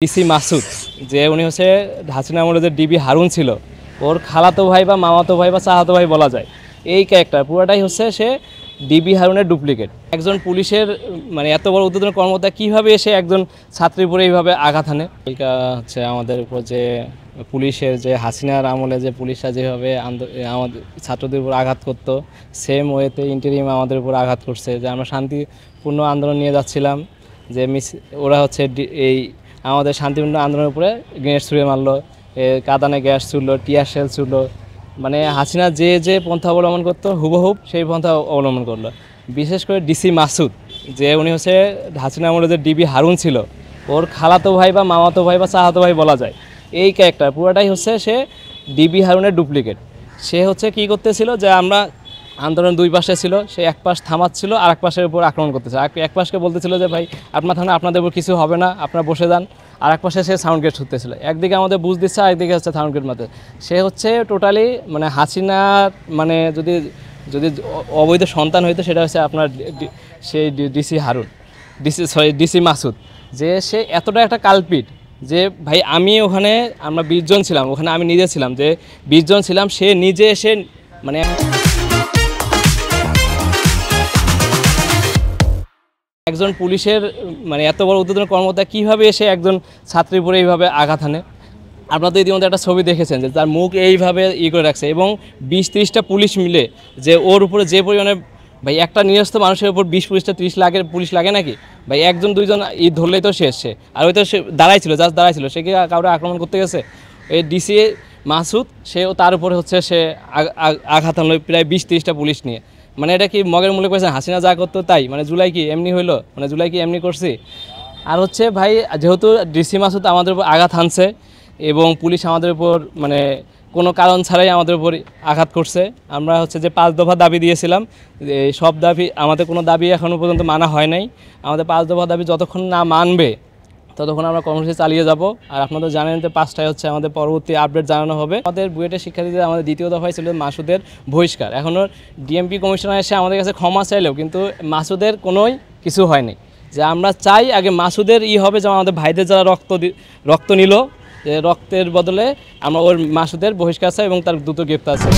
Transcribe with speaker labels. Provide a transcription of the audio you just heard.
Speaker 1: DC Masud যে উনি হচ্ছে হাসিনা আমলে যে ডিবি হারুন ছিল ওর খালাতো ভাই বা মামাতো ভাই বা চাচাতো ভাই বলা যায়। এই ক্যারেক্টার পুরোটাই হচ্ছে সে ডিবি হারুনের ডুপ্লিকেট। একজন পুলিশের মানে এত বড় উদ্বোধন কর্মকর্তা কীভাবে এসে একজন ছাত্রীর উপরে এইভাবে আঘাত হানে। এটা হচ্ছে আমাদের উপর যে পুলিশের যে হাসিনার আমলে যে পুলিশরা যেভাবে আমাদের ছাত্রদের উপর আঘাত করতো সেম ওয়েতে ইন্টারিম আমাদের উপর আঘাত করছে। যে আমরা শান্তিপূর্ণ আন্দোলন নিয়ে যাচ্ছিলাম, যে ওরা হচ্ছে এই আমাদের শান্তিপূর্ণ আন্দোলনের উপরে গ্রেনেড ছুঁড়ে মারলো, কাঁদানে গ্যাস ছুড়লো, টিয়ার শেল ছুড়লো। মানে হাসিনা যে পন্থা অবলম্বন করতো হুবহুব সেই পন্থা অবলম্বন করলো। বিশেষ করে ডিসি মাসুদ যে উনি হচ্ছে হাসিনা আমলে যে ডিবি হারুন ছিল ওর খালাতো ভাই বা মামাতো ভাই বা চাচাতো ভাই বলা যায়। এই ক্যারেক্টার পুরোটাই হচ্ছে সে ডিবি হারুনের ডুপ্লিকেট। সে হচ্ছে কী করতেছিল যে আমরা আন্দোলন দুই পাশে ছিল, সে এক পাশ থামাচ্ছিল আর এক পাশের উপর আক্রমণ করতেছে। এক পাশকে বলতেছিল যে ভাই আপনার থানা আপনাদের উপর কিছু হবে না, আপনারা বসে যান। আর এক পাশে সে সাউন্ড গেট ছুটতেছিল, একদিকে আমাদের বুঝ দিচ্ছে আরেকদিকে হচ্ছে সাউন্ড গেট মারতে। সে হচ্ছে টোটালি মানে হাসিনার মানে যদি অবৈধ সন্তান হইতো সেটা হচ্ছে আপনার সেই ডিসি মাসুদ। যে সে এতটা একটা কালপিট যে ভাই আমরা 20 জন ছিলাম ওখানে, আমি নিজে ছিলাম, যে 20 জন ছিলাম, সে নিজে এসে মানে একজন পুলিশের মানে এত বড় উদ্বোধন কর্মকর্তা কীভাবে এসে একজন ছাত্রীর উপরে এইভাবে আঘাত হানে। আপনারা তো ইতিমধ্যে একটা ছবি দেখেছেন যে তার মুখ এইভাবে করে রাখছে এবং 20-30টা পুলিশ মিলে যে ওর উপরে যে পরিমাণে ভাই একটা নিরস্ত মানুষের উপর 20-30 লাখের পুলিশ লাগে নাকি ভাই? একজন দুইজন ধরলেই তো শেষ। আর ওই তো সে দাঁড়াইছিল, জাস্ট দাঁড়াইছিল, সে কি কাউরে আক্রমণ করতে গেছে? এই ডিসি মাসুদ সেও তার উপরে হচ্ছে সে আঘাত হানলো প্রায় 20-30টা পুলিশ নিয়ে। মানে এটা কি মগের মূলে করেছেন হাসিনা যা করতো তাই? মানে জুলাই কি এমনি হইলো? মানে জুলাই কি এমনি করছি? আর হচ্ছে ভাই যেহেতু ডিসি মাসুদ আমাদের উপর আঘাত হানছে এবং পুলিশ আমাদের উপর মানে কোনো কারণ ছাড়াই আমাদের উপর আঘাত করছে, আমরা হচ্ছে যে 5 দফা দাবি দিয়েছিলাম, এই সব দাবি আমাদের কোনো দাবি এখনও পর্যন্ত মানা হয় নাই। আমাদের 5 দফা দাবি যতক্ষণ না মানবে ততক্ষণ আমরা কর্মসূচি চালিয়ে যাব। আর আপনারা জানেন যে 5টায় হচ্ছে আমাদের পরবর্তী আপডেট জানানো হবে। আমাদের বুয়েটের শিক্ষার্থীদের আমাদের দ্বিতীয় দফায় ছিল মাসুদের বহিষ্কার। এখনও ডিএমপি কমিশনার এসে আমাদের কাছে ক্ষমা চাইলেও কিন্তু মাসুদের কোনোই কিছু হয়নি। যে আমরা চাই আগে মাসুদের হবে, যেমন আমাদের ভাইদের যারা রক্ত নিল, যে রক্তের বদলে আমরা ওর মাসুদের বহিষ্কার চাই এবং তার দ্রুত গ্রেপ্তার চাই।